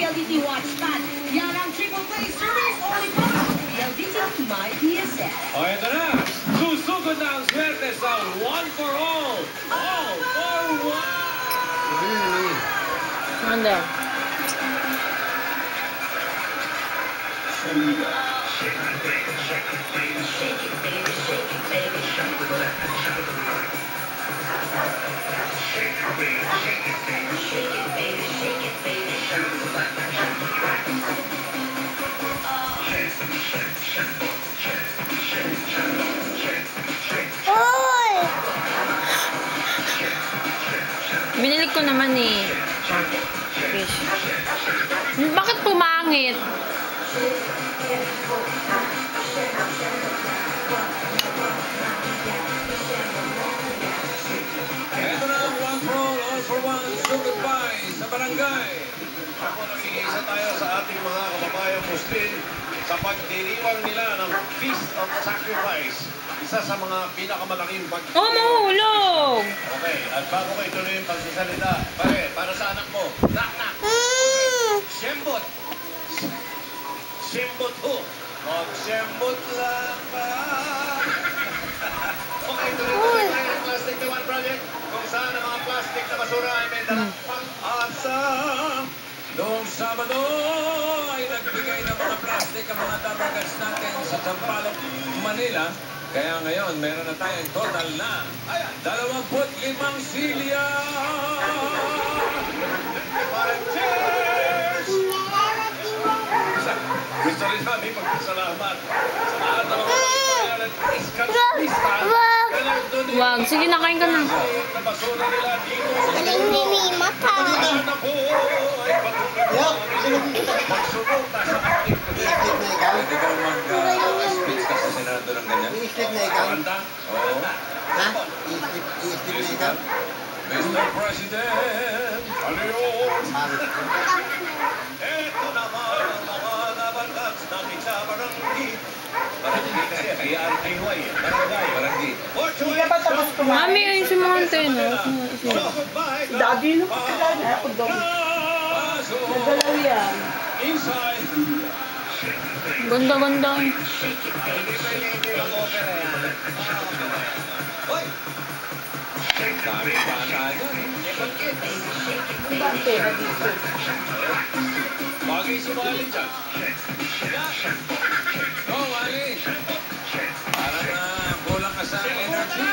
PLDT Watch Pad. Yan ang triple play service only from PLDT My PSN. O, ito na. Susugod na ang swerte sa One for All. All for One. Ano? Binili ko naman eh. Fish. Bakit pumangit? Ito na ang One for All for One. Sugod pa sa barangay. Ako, nag-iisa tayo sa ating mga kababayang Muslim sa pagdiriwang nila ng Feast of Sacrifice. Isa sa mga pinakamalaking pagdiriwang. Oh, mahulog! Okay, at bago ko ituloy yung pagsasalita, pare, para sa anak mo, nak-nak. Siyembot. Siyembot ho. Mag-siyembot lang ba? Okay, tuloy-tuloy tayo ng Plastic to One Project kung saan ang mga plastic na basura ay may dalang pang-asa. Noong Sabado ay nagbigay ng mga plastic ang mga tabagats natin sa Sampaloc, Manila. Kaya ngayon, meron na tayong total na 25 silya! Parang cheers! Gusto rin namin magpasalamat sa lahat ng mga pagpapayaran iska-pista. Wag, sige na, kain ka na. Na basura nila dito sa mata. na po ay patuloy magsuporta sa ating pagkakas. Pwede ka mag-speech ka sa Senado ng ganyan? I-slip na ikaw. Kanta? Oo. Ha? I-slip na ikaw. Mr. President, ano yun? Ito naman ang mga nabangkas natin sa barangay. Barangay kasi, kaya RTY, barangay. Hindi pa tapos kumain. Mami, ayun si mga antena. Daddy, no? Ako daw. Nagalaw yan. Inside. Ganda-ganda. Hoy! Dami bata yan. Ang ba ang pera dito? Bagay sumali dyan. Go, Wally. Para na kulang ka sa energy.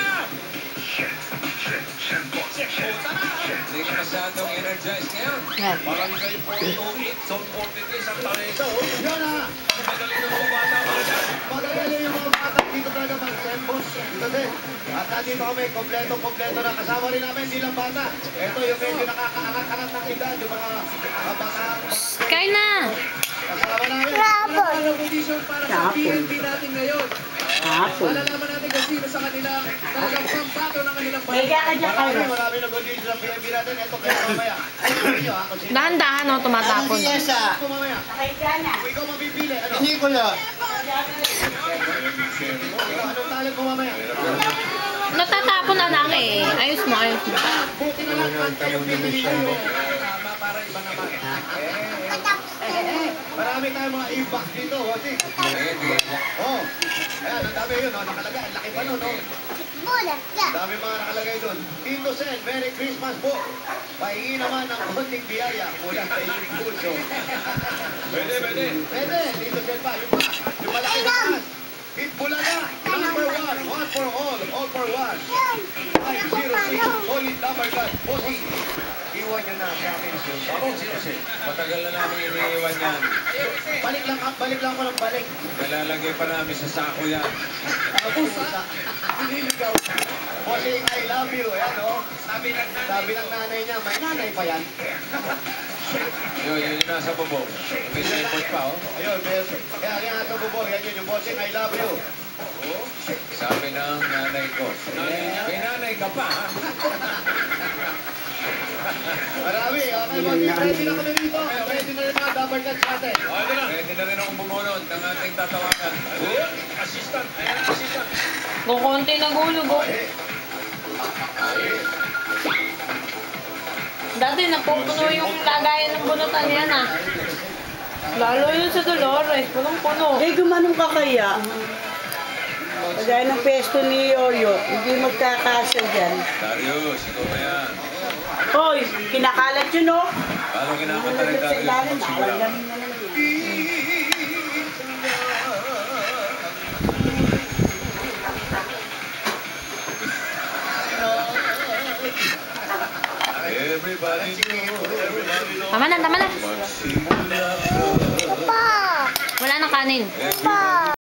Hindi ka masyadong energized ngayon. Yan. Parang kayo po ito, zone 43 ang talento. Yan na! Madali ng mga bata mga dyan. Magaling yung mga bata dito talaga mag-sembos. Dito din. At nandito kami, kompleto na. Kasama rin namin silang bata. Ito yung medyo nakakaangat-angat ng edad. Yung mga bata. Kain na! Kasama namin. Hapon. Ang competition para sa PNP natin ngayon. Hapon. Malalaman natin kung sino sa kanila talagang pambato ng kanilang Higa ka dyan, Carlos. Marami ng condition ng PNP natin. Ito kaya mamaya. Ayun niyo ha. Kung sino. Dahan-dahan, oh, tumatapon. Ano siya? Ako mamaya. Kung ikaw mapipili. Ano? Hindi ko lang. Ikaw, anong talent mo mamaya? Natatapon anak eh. Ayos mo, ayos mo. Buti na lang kanta yung pipili nyo. Tama, para iba naman. Marami tayong mga e-box dito, Wasi. Oh, ayan, ang dami yun, oh, nakalagay. Ang laki pa nun, oh. Ang dami mga nakalagay doon. Tito Sen, Merry Christmas po. Pahingi naman ng konting biyaya mula sa inyong puso. Pwede, pwede. Pwede, Tito Sen pa, yung pa. Yung malaki na taas. Hit Bulaga, number 1, one for all for one. 506, solid number gun. Bossing, iwan nyo na sa amin. Ako, sino? Matagal na namin iniiwan yan. Balik lang ako ng balik. Nalalagay pa namin sa sako yan. Pusa. Nililigaw. Bossing, I love you. Ayan, oh. Sabi ng nanay niya, may nanay pa yan. Yun yung nasa bubong. May simbot pa, oh. Ayun, kaya nasa bubong. Yan yun, yung bossing, I love you. Oh, sabi ng nanay ko. May nanay ka pa, ha? Marami. Okay, bossing, ready na kami rito. Ready na rin mga double cuts natin. Pwede na rin akong bumunod ng ating tatawagan. Oh, assistant. Ayan ang assistant. Kukunti na gulog, oh. Dati napupuno yung lagayan ng bunutan yan, ah. Lalo yun sa Dolores, punong-puno. Eh, gumanong ka kaya? Kagaya ng pesto ni Yoyo, hindi magkakasya dyan. Darius, ikaw na yan. Hoy, kinakalat yun, oh. Paano kinakanta rin Sa Darius? ilalim, Magsimula. nakagaling na naman yan. Everybody knows. Tama na, tama na. Magsimula ka. Wala nang kanin. Everybody